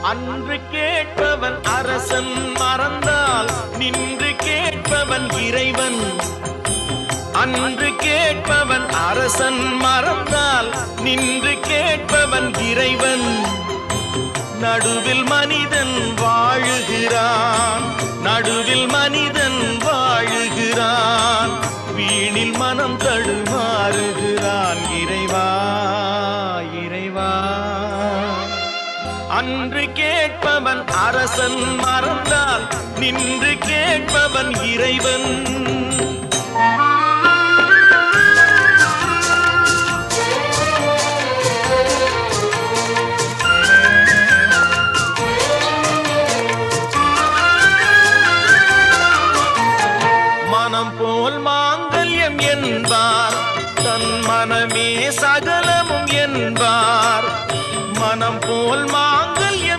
அன்று கேட்பவன் அரசன் மறந்தால் நின்று கேட்பவன் இறைவன். அன்று கேட்பவன் அரசன் மறந்தால் நின்று கேட்பவன் இறைவன். நடுவில் மனிதன் வாழுகிறான், நடுவில் மனிதன் வாழுகிறான், வீணில் மனம் தடுமாறுகிறான். இறைவா இறைவா, அன்று கேட்பவன் அரசன் மறந்தால் நின்று கேட்பவன் இறைவன்.